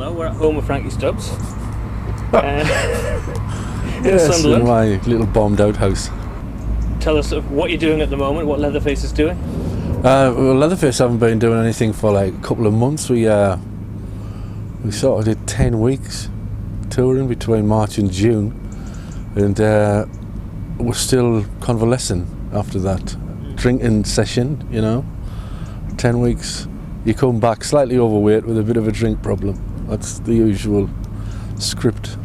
know, we're at home with Frankie Stubbs. In Yes, in Sunderland. my little bombed out house. Tell us sort of what you're doing at the moment, what Leatherface is doing. Well, Leatherface haven't been doing anything for like a couple of months. We sort of did 10 weeks touring between March and June, and we're still convalescing after that drinking session, you know. 10 weeks, you come back slightly overweight with a bit of a drink problem. That's the usual script.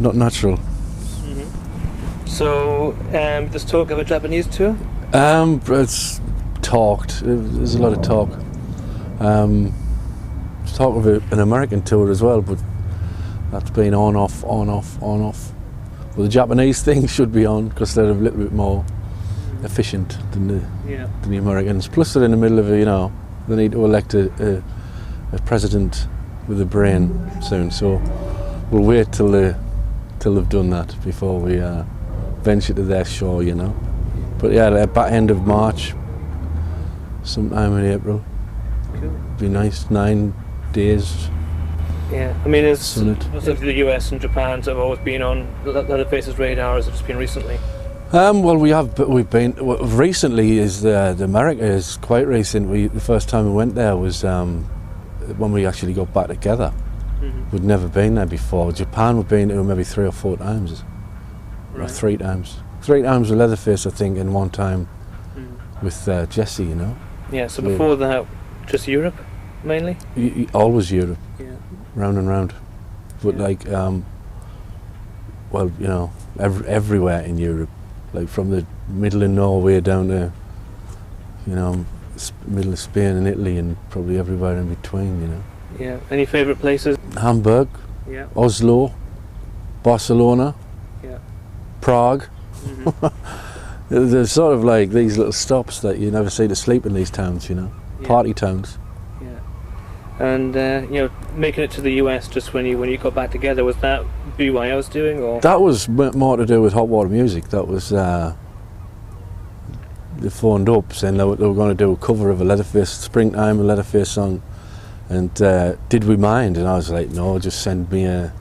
Not natural. So, there's talk of a Japanese tour? It's talked. There's a lot of talk. There's talk of an American tour as well, but that's been on, off. Well, the Japanese thing should be on because they're a little bit more efficient than the Americans. Plus, they're in the middle of they need to elect a president with a brain soon. So we'll wait till they've done that before we venture to their shore, you know. But yeah, the back end of March, sometime in April. Cool. Be nice, 9 days. Yeah, I mean, it's Summit. the US and Japan have always been on Leatherface's radar, as it's been recently. Well, we've been recently. The America is quite recent. The first time we went there was when we actually got back together. We'd never been there before. Japan we've been to maybe 3 or 4 times, or 3 times. 3 times with Leatherface, I think, and 1 time with Jesse, you know. Yeah, so before that, just Europe, mainly? Always Europe, Yeah. round and round. But like, well, you know, everywhere in Europe, like from the middle of Norway down to, you know, middle of Spain and Italy, and probably everywhere in between, you know. Yeah. Any favourite places? Hamburg, Yeah. Oslo, Barcelona, Yeah. Prague. There's sort of like these little stops that you never see to sleep in these towns, you know, party towns. Yeah. And making it to the US just when you got back together, was that BYO's doing, or? That was more to do with Hot Water Music. That was they phoned up saying they were going to do a cover of a Leatherface Springtime, a Leatherface song, and did we mind? And I was like, no, just send me a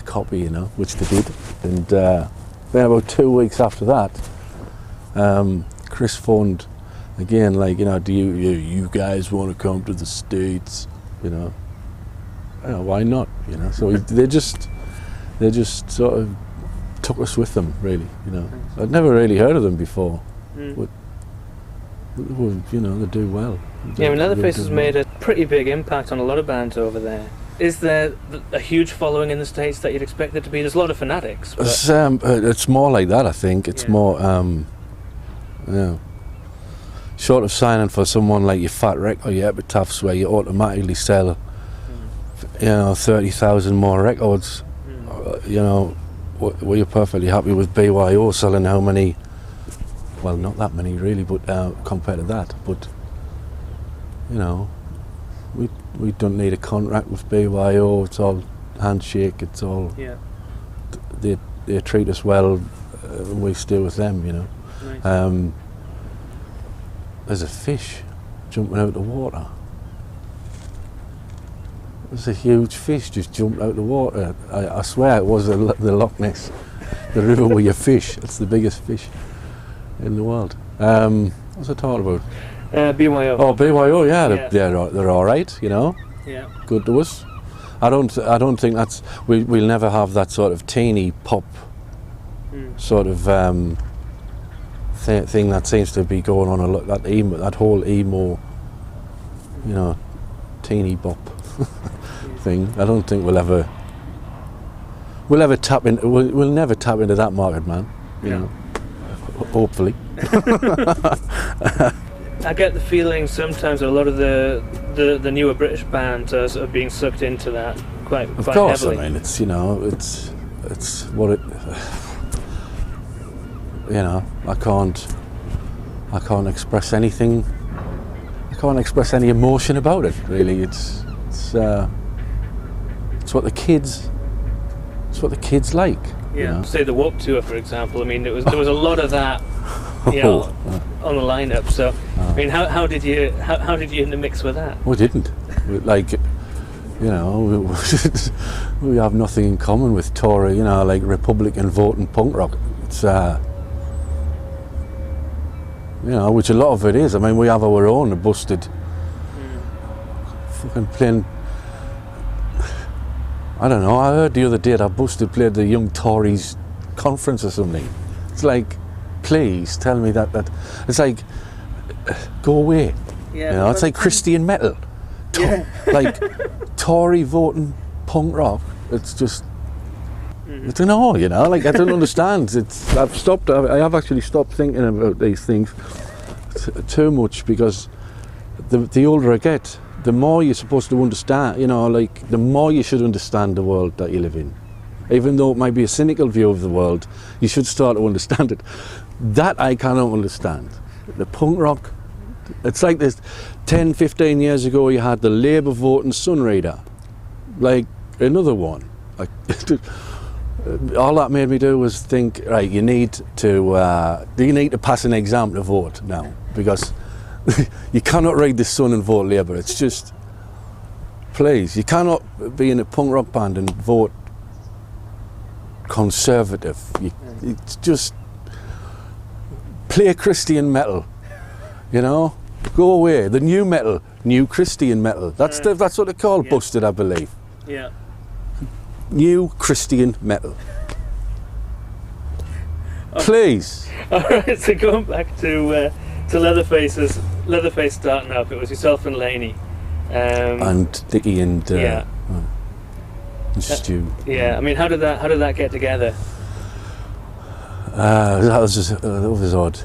copy, you know, which they did. And then about 2 weeks after that, Chris phoned again, like, you know, do you guys want to come to the States? You know, why not? You know, so they just sort of took us with them, really. You know, I'd never really heard of them before. But, you know, they do well. Yeah, I mean, Leatherface has made a pretty big impact on a lot of bands over there. Is there a huge following in the States that you'd expect there to be? There's a lot of fanatics. It's more like that, I think. It's more, short of signing for someone like your Fat Wreck or your Epitaphs, where you automatically sell, 30,000 more records. You know, we're perfectly happy with BYO selling how many? Well, not that many really, but compared to that. But you know, we don't need a contract with BYO. It's all handshake. It's all they treat us well. We stay with them, you know. Nice. There's a fish jumping out of the water. There's a huge fish just jumped out of the water. I swear it was the Loch Ness, the river where you fish. It's the biggest fish in the world. What's I talking about? BYO. Oh, BYO, yeah. They're all right, you know. Yeah. Good to us. I don't think that's. We'll never have that sort of teeny pop sort of thing that seems to be going on a lot. That whole emo, you know, teeny bop thing. I don't think we'll ever tap in. We'll never tap into that market, man. You know, hopefully. I get the feeling sometimes that a lot of the newer British bands are sort of being sucked into that quite Of course, heavily. I mean, it's, you know, it's what it. You know, I can't express anything. I can't express any emotion about it. Really, it's what the kids. It's what the kids like. Yeah. You know? Say the Warped Tour, for example. I mean, there was a lot of that, you know, on the lineup. So, I mean, how did you in the mix with that? We didn't. Like, You know, we have nothing in common with Tory, you know, like Republican voting punk rock. It's, you know, which a lot of it is. I mean, we have our own busted, fucking plain. I don't know, I heard the other day that Busted played the Young Tories conference or something. It's like, please tell me that it's like, go away. Yeah, you know, it's like Christian metal. Like Tory voting punk rock. It's just, I don't know, you know, like I don't understand. I have actually stopped thinking about these things too much, because the older I get, the more you're supposed to understand, you know, like the more you should understand the world that you live in. Even though it might be a cynical view of the world, you should start to understand it. That I cannot understand. The punk rock, it's like this 10, 15 years ago you had the Labour voting Sunreader, like another one. Like, all that made me do was think, right, you need to pass an exam to vote now, because you cannot read the Sun and vote Labour. It's just, please, you cannot be in a punk rock band and vote Conservative. It's just, play Christian metal, you know, go away. The new metal, new Christian metal. That's what they call Busted, I believe. Yeah. New Christian metal. Please. All right. So going back to Leatherface starting up, it was yourself and Laney. And Dickie and Stu. Yeah. I mean, how did that get together? That was odd.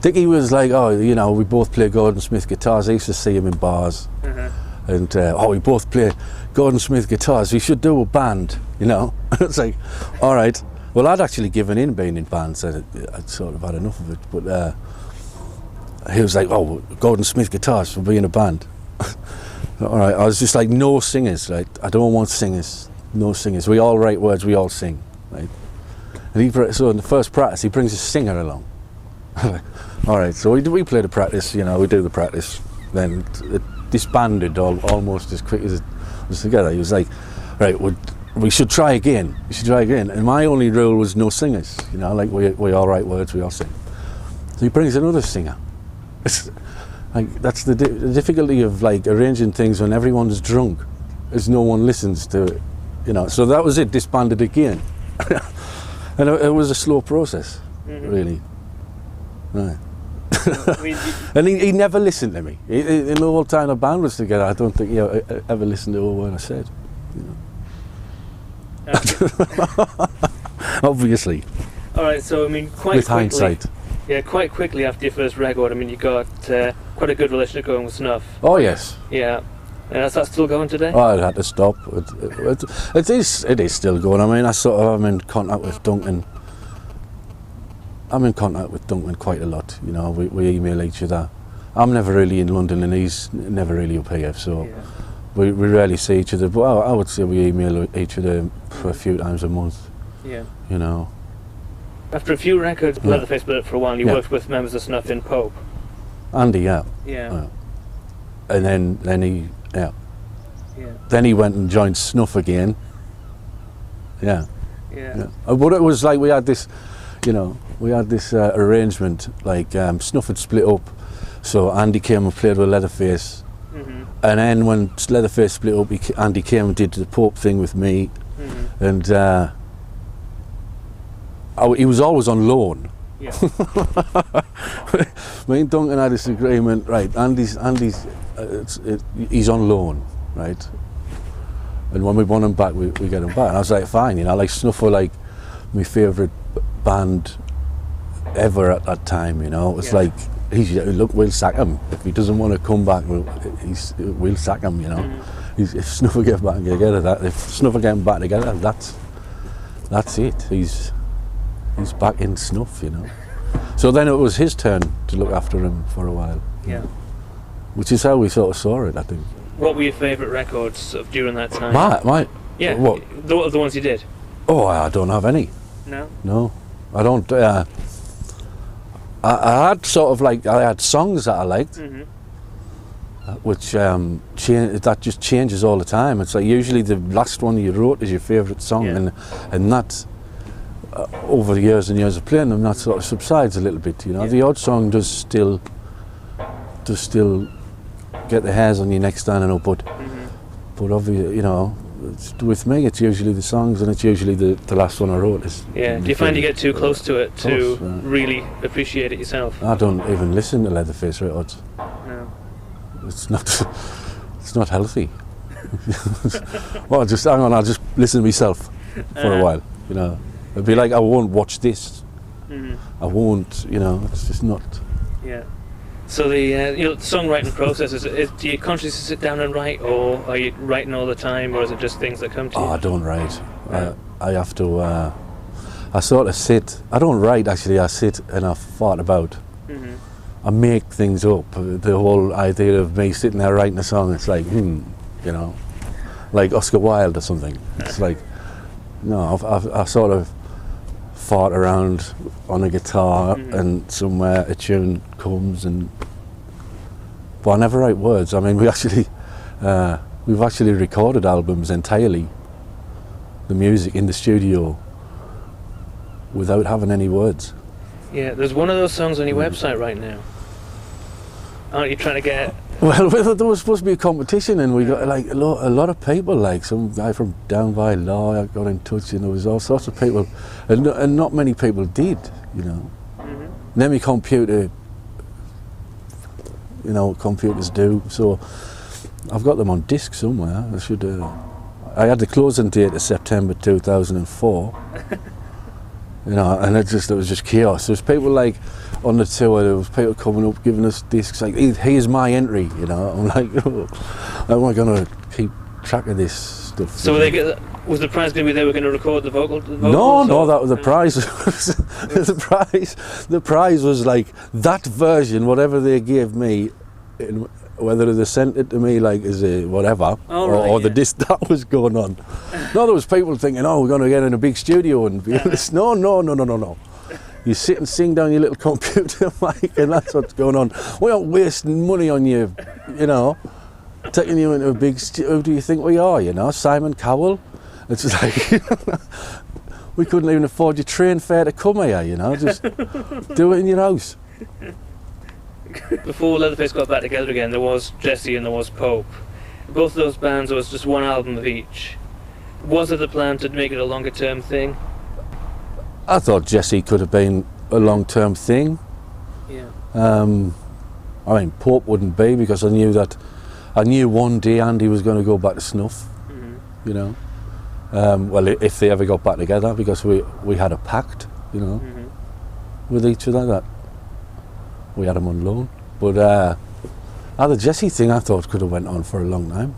Dickie was like, oh, you know, we both play Gordon Smith guitars. I used to see him in bars. And we both play Gordon Smith guitars. We should do a band, you know. It's like, all right. Well, I'd actually given in being in bands. I'd sort of had enough of it. But he was like, oh, Gordon Smith guitars for being a band. All right. I was just like, no singers, right? I don't want singers. No singers. We all write words. We all sing, right? And so in the first practice, he brings a singer along. All right. So we play the practice. You know, we do the practice. Then it disbanded almost as quick as it was together. He was like, right, we should try again. We should try again. And my only rule was no singers. You know, like we all write words. We all sing. So he brings another singer. It's like, that's the difficulty of like arranging things when everyone's drunk, is no one listens to it, you know. So that was it, disbanded again. And it was a slow process, really. Right. And he never listened to me. In the whole time the band was together, I don't think he ever listened to a word I said, you know. Obviously. All right, so I mean, with hindsight. Yeah, quite quickly after your first record, I mean, you got quite a good relationship going with Snuff. Oh yes. Yeah. And is that still going today? Oh, it had to stop. It is still going. I mean, I'm in contact with Duncan. I'm in contact with Duncan quite a lot. You know, we email each other. I'm never really in London, and he's never really up here, so we rarely see each other. But I would say we email each other for a few times a month. Yeah. You know. After a few records, Leatherface split up for a while, and you worked with members of Snuff in Pope. Andy, yeah. And then he, Then he went and joined Snuff again. Yeah. But it was like we had this arrangement, like Snuff had split up, so Andy came and played with Leatherface. And then when Leatherface split up, Andy came and did the Pope thing with me. And he was always on loan. Yeah. Me and Duncan had this agreement, right? Andy's he's on loan, right? And when we want him back, we get him back. And I was like, fine, you know, like Snuff were like my favourite band ever at that time, you know. It's like, look, we'll sack him if he doesn't want to come back. We'll sack him, you know. If Snuff will get back together, if Snuff will get back together, that's it. He's back in Snuff, you know. So then it was his turn to look after him for a while. Yeah. Which is how we sort of saw it, I think. What were your favourite records of during that time? My yeah. What? The ones you did? Oh, I don't have any. No? No. I don't. I had sort of like, I had songs that I liked. which that just changes all the time. It's like usually the last one you wrote is your favourite song, and that over the years and years of playing them, that sort of subsides a little bit. You know, the odd song does still get the hairs on your neck standing up, but obviously, you know, with me it's usually the songs, and it's usually the last one I wrote is. Yeah. Do you find you get too close to it to really appreciate it yourself? I don't even listen to Leatherface records. No. It's not healthy. Well, just hang on, I'll just listen to myself for a while, you know. It'd be like, I won't watch this. I won't, you know, it's just not. Yeah. So the songwriting process, do you consciously sit down and write, or are you writing all the time, or is it just things that come to you? I don't write. I have to, I sort of sit, I don't write actually, I sit and I thought about. I make things up. The whole idea of me sitting there writing a song, it's like, you know, like Oscar Wilde or something. It's like, no, I sort of fart around on a guitar and somewhere a tune comes, but I never write words. I mean, we've actually recorded albums entirely, the music in the studio, without having any words. Yeah, there's one of those songs on your website right now. Aren't you trying to get? Well, there was supposed to be a competition, and we got like a lot of people. Like some guy from down by Law got in touch, and there was all sorts of people, and not many people did, you know. And then my computer, you know, computers do. So I've got them on disc somewhere. I should. I had the closing date of September 2004. You know, and it was just chaos. There's people like on the tour, there was people coming up giving us discs like, here's my entry, you know. I'm like, oh, how am I going to keep track of this stuff? So was the prize going to be they were going to record the vocals? No, that was the prize. The prize was like that version, whatever they gave me, whether they sent it to me like as a whatever, or the disc that was going on. No, there was people thinking, oh, we're going to get in a big studio and be honest. No. You sit and sing down your little computer mic, and that's what's going on. We aren't wasting money on you, you know, taking you into a big studio. Who do you think we are, you know, Simon Cowell? It's like, we couldn't even afford your train fare to come here, you know, just do it in your house. Before Leatherface got back together again, there was Jesse and there was Pope. Both of those bands, there was just one album of each. Was it the plan to make it a longer term thing? I thought Jesse could have been a long-term thing. Yeah. I mean, Pope wouldn't be, because I knew one day Andy was going to go back to snuff. You know. Well, if they ever got back together, because we had a pact, you know, with each other that we had him on loan. But the Jesse thing I thought could have went on for a long time.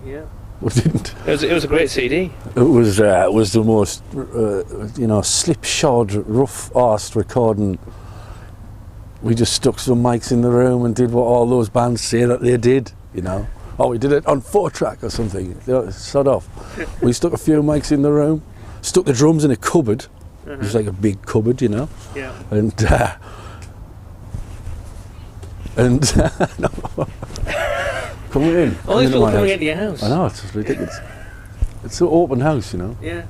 Yeah. But didn't. It was a great CD. It was the most, you know, slipshod, rough-arsed recording. We just stuck some mics in the room and did what all those bands say that they did, you know. Oh, we did it on 4-track or something. Sod off. We stuck a few mics in the room, stuck the drums in a cupboard. It was like a big cupboard, you know. Yeah. And coming in. All these people coming into your house. I know, it's ridiculous. It's an open house, you know. Yeah.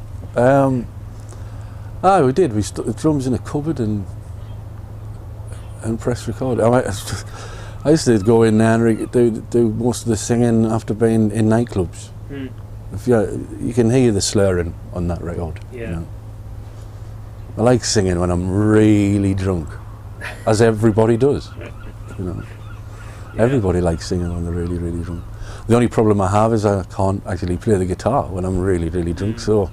We did. We stuck the drums in a cupboard and press record. I used to go in there and do most of the singing after being in nightclubs. If you can hear the slurring on that record. Yeah. You know? I like singing when I'm really drunk, as everybody does. You know. Yeah. Everybody likes singing when they're really, really drunk. The only problem I have is I can't actually play the guitar when I'm really, really drunk. So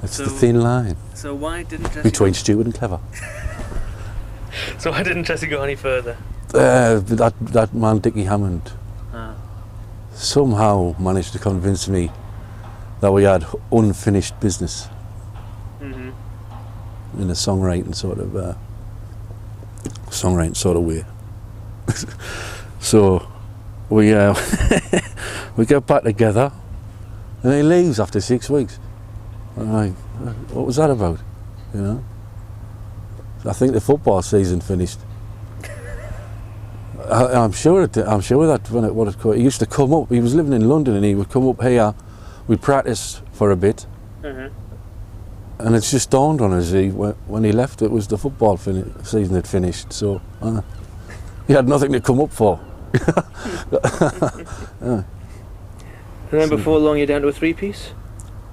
it's the thin line. So why didn't Jesse between stupid and clever? So why didn't Jesse go any further? That man Dickie Hammond somehow managed to convince me that we had unfinished business in a songwriting sort of way. So we we get back together, and he leaves after 6 weeks. I'm like, what was that about? You know, I think the football season finished. I'm sure that he used to come up. He was living in London, and he would come up here. We'd practice for a bit, and it's just dawned on us when he left. It was the football season had finished, so he had nothing to come up for. And then before long, you're down to a three-piece.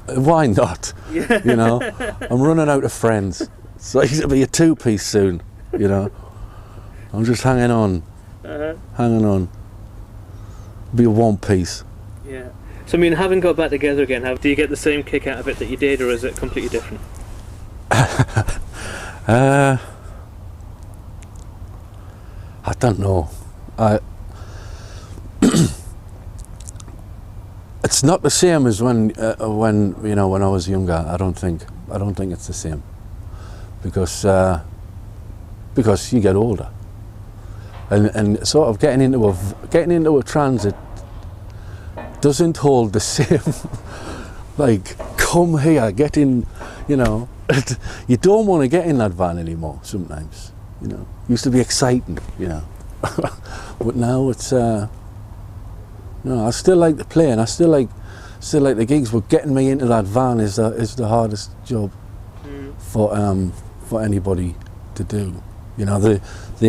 Why not? Yeah. You know, I'm running out of friends, so it'll be a two-piece soon. You know, I'm just hanging on. Be a one-piece. Yeah. So I mean, having got back together again, do you get the same kick out of it that you did, or is it completely different? I don't know. It's not the same as when I was younger. I don't think it's the same, because you get older, and sort of getting into a transit doesn't hold the same. Like, come here, get in. You know, you don't want to get in that van anymore. Sometimes, you know, used to be exciting. You know, but now it's. No, I still like the playing. I still like the gigs, but getting me into that van is the hardest job for anybody to do. You know, they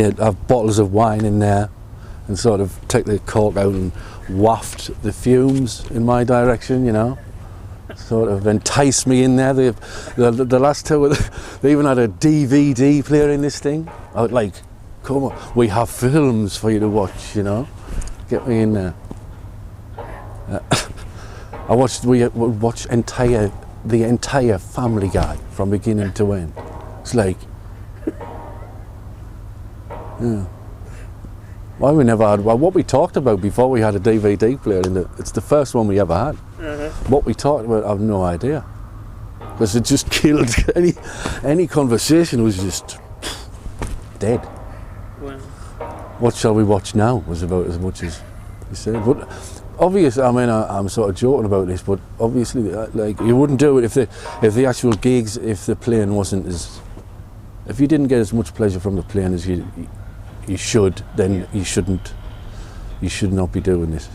have bottles of wine in there, and sort of take the cork out and waft the fumes in my direction. You know, sort of entice me in there. The last two, they even had a DVD player in this thing. I was like, come on, we have films for you to watch. You know, get me in there. We watched the entire Family Guy from beginning to end. It's like, yeah. Why we never had? Well, what we talked about before we had a DVD player it's the first one we ever had. What we talked about, I have no idea, because it just killed any conversation. Was just dead. Wow. What shall we watch now? Was about as much as you said, but. Obviously, I mean, I'm sort of joking about this, but obviously, like, you wouldn't do it if the actual gigs, if the playing wasn't if you didn't get as much pleasure from the playing as you should, then you should not be doing this.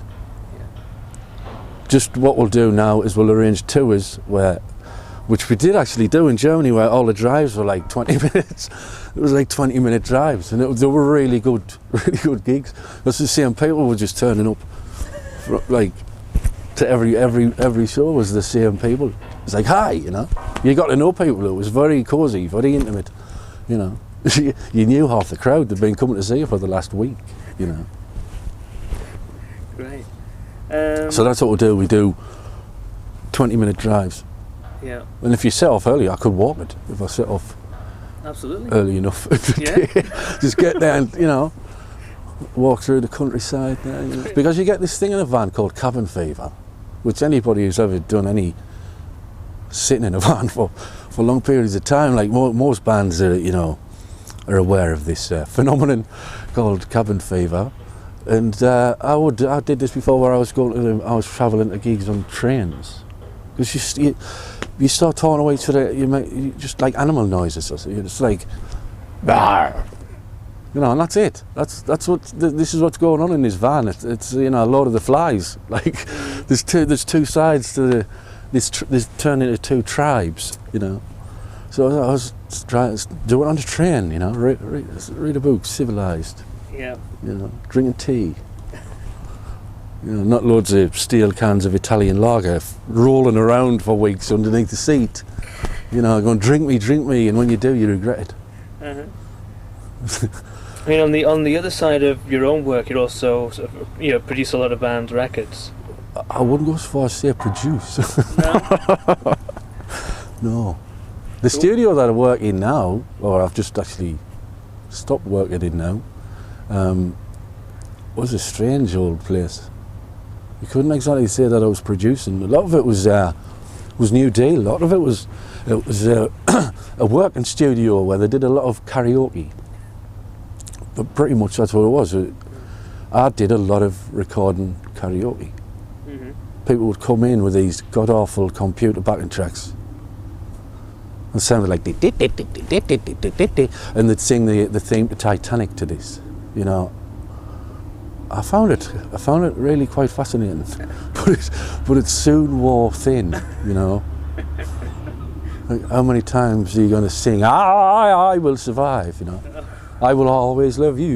Just what we'll do now is we'll arrange tours which we did actually do in Germany, where all the drives were like 20 minutes. It was like 20-minute drives, and they were really good gigs. Because the same people were just turning up. Like, to every show was the same people. It's like, hi, you know. You got to know people. It was very cosy, very intimate, you know. You knew half the crowd. They'd been coming to see you for the last week, you know. Great. So that's what we'll do. We do 20-minute drives. Yeah. And if you set off early, I could walk it if I set off. Absolutely. Early enough. Yeah. Just get there and, you know, walk through the countryside there, you know. Because you get this thing in a van called cabin fever, which anybody who's ever done any sitting in a van for long periods of time, like most bands are aware of this phenomenon called cabin fever. And I did this before, where I was travelling to gigs on trains, because you start talking away to you just like animal noises. It's like, bah! You know, and that's it. That's what this is what's going on in this van. It's you know, a lot of the flies. Like, there's two sides to this turned into two tribes. You know, so I was trying to do it on the train. You know, read a book, civilized. Yeah. You know, drinking tea. You know, not loads of steel cans of Italian lager rolling around for weeks underneath the seat. You know, going, drink me, and when you do, you regret it. I mean, on the other side of your own work, you also sort of, produce a lot of band records. I wouldn't go as far as say produce. No. No. The studio that I work in now, or I've just actually stopped working in now, was a strange old place. You couldn't exactly say that I was producing. A lot of it was New Deal. A lot of it was a working studio where they did a lot of karaoke. But pretty much that's what it was. I did a lot of recording karaoke. Mm-hmm. People would come in with these god-awful computer backing tracks and sounded like and they'd sing the theme to Titanic to this, you know. I found it really quite fascinating, but it soon wore thin, you know. Like, how many times are you going to sing, I will survive, you know, I will always love you,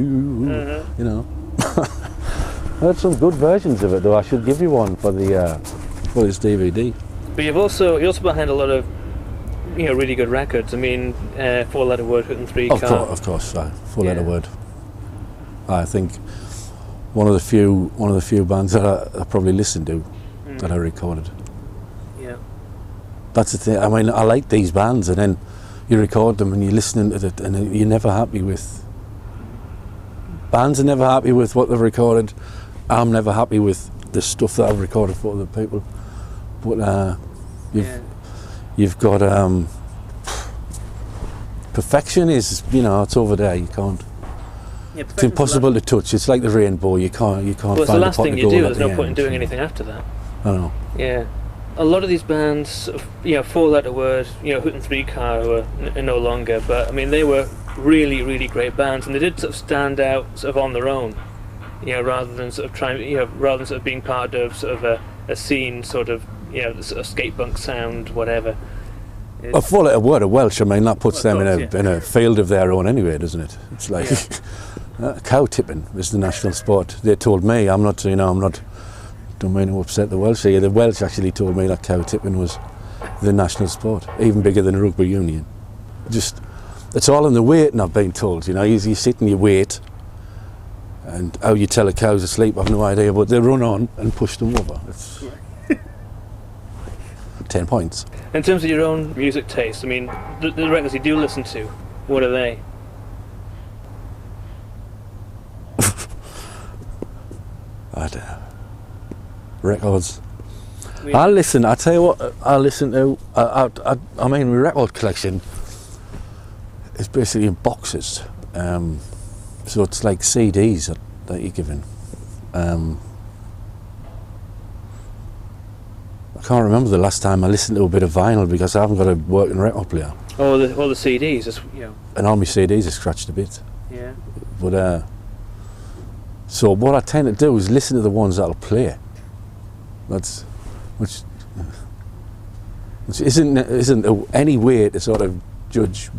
you know. I had some good versions of it though. I should give you one for this DVD. But you're also behind a lot of, you know, really good records. I mean, 4-letter word, Hoot and Three Car. Of course, 4-letter word. I think one of the few bands that I probably listened to that I recorded. Yeah. That's the thing. I mean, I like these bands, and then you record them and you're listening to it, and you're never happy with. Bands are never happy with what they've recorded. I'm never happy with the stuff that I've recorded for other people. But you've got perfection is, you know, it's over there. You can't. Yeah, it's impossible to touch. It's like the rainbow. You can't. Well, it's find the last thing you do. There's no point in doing end. anything after that. I know. Yeah. A lot of these bands, you know, 4-letter word, you know, Hoot and Three Car are no longer, but I mean, they were really, really great bands, and they did sort of stand out sort of on their own, you know, rather than sort of being part of sort of a scene, sort of, you know, sort of skate punk sound, whatever. A 4-letter word of Welsh, I mean, that puts them in a field of their own anyway, doesn't it? It's like cow tipping is the national sport. They told me, don't mean to upset the Welsh here. The Welsh actually told me that cow tipping was the national sport, even bigger than rugby union. Just, it's all in the weighting, I've been told. You know, you sit and you wait, and how you tell a cow's asleep, I've no idea, but they run on and push them over. It's 10 points. In terms of your own music taste, I mean, the records you do listen to, what are they? I don't know. Records. I tell you what, I listen to, I mean, my record collection is basically in boxes. So it's like CDs that you're given. I can't remember the last time I listened to a bit of vinyl because I haven't got a working record player. Oh, the CDs, you know. And all my CDs are scratched a bit. Yeah. But so what I tend to do is listen to the ones that'll play. Which isn't any way to sort of judge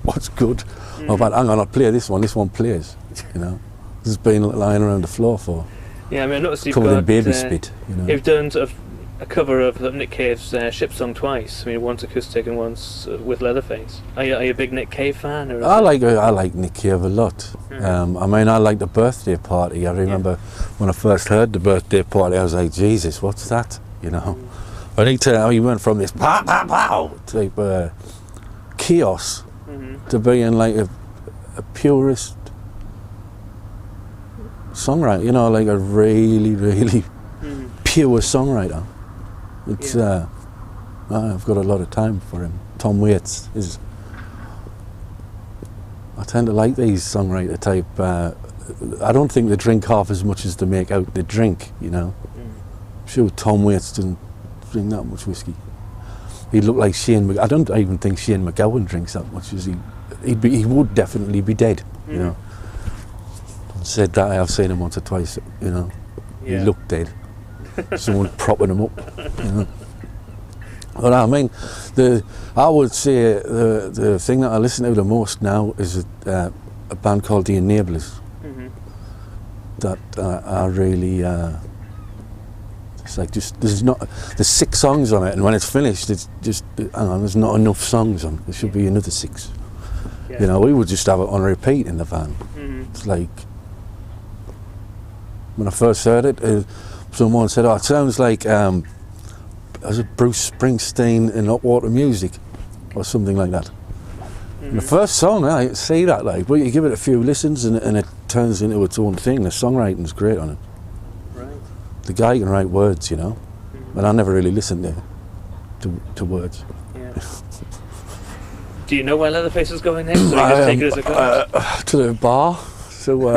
what's good. Or about, hang on, I'll play this one plays. You know, it's been lying around the floor for. Yeah, I mean, I noticed you've covered got in baby spit. You know, you've done sort of a cover of Nick Cave's Ship Song twice. I mean, once acoustic and once with Leatherface. Are you a big Nick Cave fan? Or I like Nick Cave a lot. I mean, I like the birthday party. I remember when I first heard the birthday party, I was like, Jesus, what's that? You know, I think he went from this pow pow pow type chaos to being like a purist songwriter. You know, like a really, really pure songwriter. It's I've got a lot of time for him. Tom Waits is. I tend to like these songwriter type. I don't think they drink half as much as they make out they drink. You know, I'm sure Tom Waits doesn't drink that much whiskey. He looked like Shane. I don't even think Shane McGowan drinks that much. He would definitely be dead. You know. Said that I've seen him once or twice. You know, he looked dead. Someone propping him up. You know. But I mean, I would say the thing that I listen to the most now is a band called The Enablers. That are really. It's like there's 6 songs on it, and when it's finished, it's just there's not enough songs on. There should be another 6. Yeah. You know, we would just have it on repeat in the van. It's like when I first heard it, someone said, "Oh, it sounds like was it Bruce Springsteen in Hot Water Music, or something like that." And the first song, I see that, like, but you give it a few listens and it turns into its own thing. The songwriting's great on it. Right. The guy can write words, you know, but I never really listened to words. Yeah. Do you know where Leatherface is going next, or you just take it as it goes? To the bar. So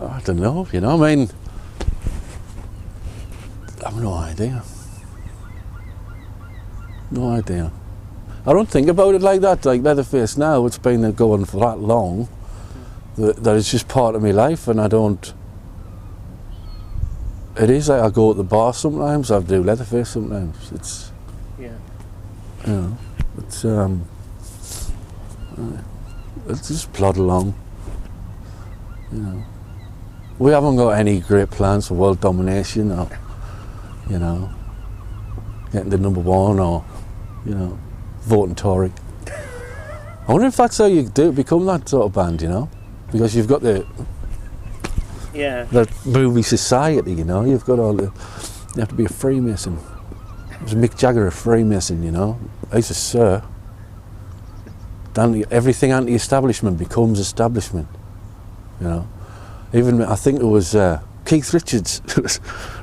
I don't know, you know. I mean, I have no idea. No idea. I don't think about it like that. Like Leatherface now, it's been going for that long that is just part of my life, and I don't. It is like I go to the bar sometimes. I do Leatherface sometimes. It's it's just plod along. We haven't got any great plans for world domination, or getting to #1, or voting Tory. I wonder if that's how you do become that sort of band, because you've got that movie society, you've got you have to be a Freemason. Was Mick Jagger a Freemason, He's a Sir. Everything anti-establishment becomes establishment, Even, I think it was Keith Richards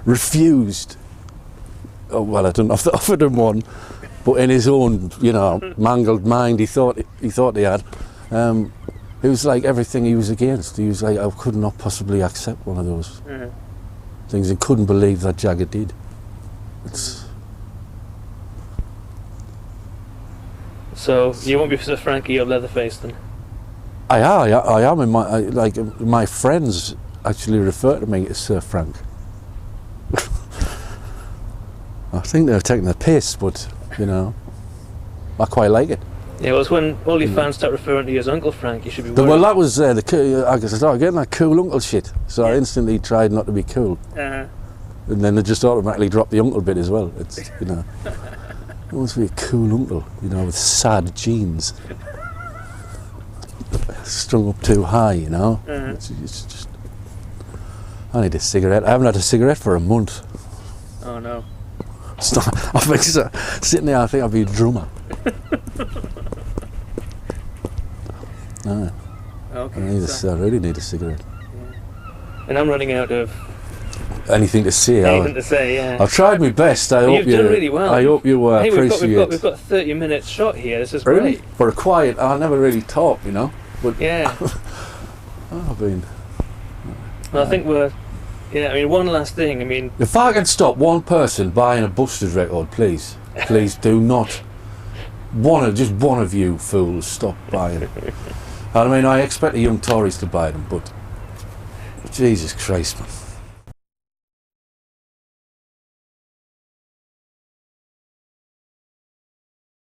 refused. Oh, well, I don't know if they offered him one, but in his own, mangled mind, he thought he had. It was like everything he was against. He was like, I could not possibly accept one of those things, and couldn't believe that Jagger did. So you won't be Sir Frankie or Leatherface then? I am. My friends actually refer to me as Sir Frank. I think they're taking the piss, but I quite like it. Yeah, well, it's when all your fans start referring to you as Uncle Frank, you should be worried. Well, that was I started getting that cool uncle shit, so I instantly tried not to be cool. And then they just automatically dropped the uncle bit as well. It's I want to be a cool uncle, with sad genes, strung up too high, It's just. I need a cigarette. I haven't had a cigarette for a month. Oh no. I think sitting there, I think I'll be a drummer. Okay. I really need a cigarette. Yeah. And I'm running out of anything to say. Yeah. I've tried my best. You've done really well. I hope you appreciate. We've got a 30-minute shot here. This is really great. For a quiet. I never really talk, But yeah. I've been. Well, I think we're. Yeah, one last thing. If I can stop one person buying a Busters record, please do not. Just one of you fools stop buying it. I expect the young Tories to buy them, but Jesus Christ, man.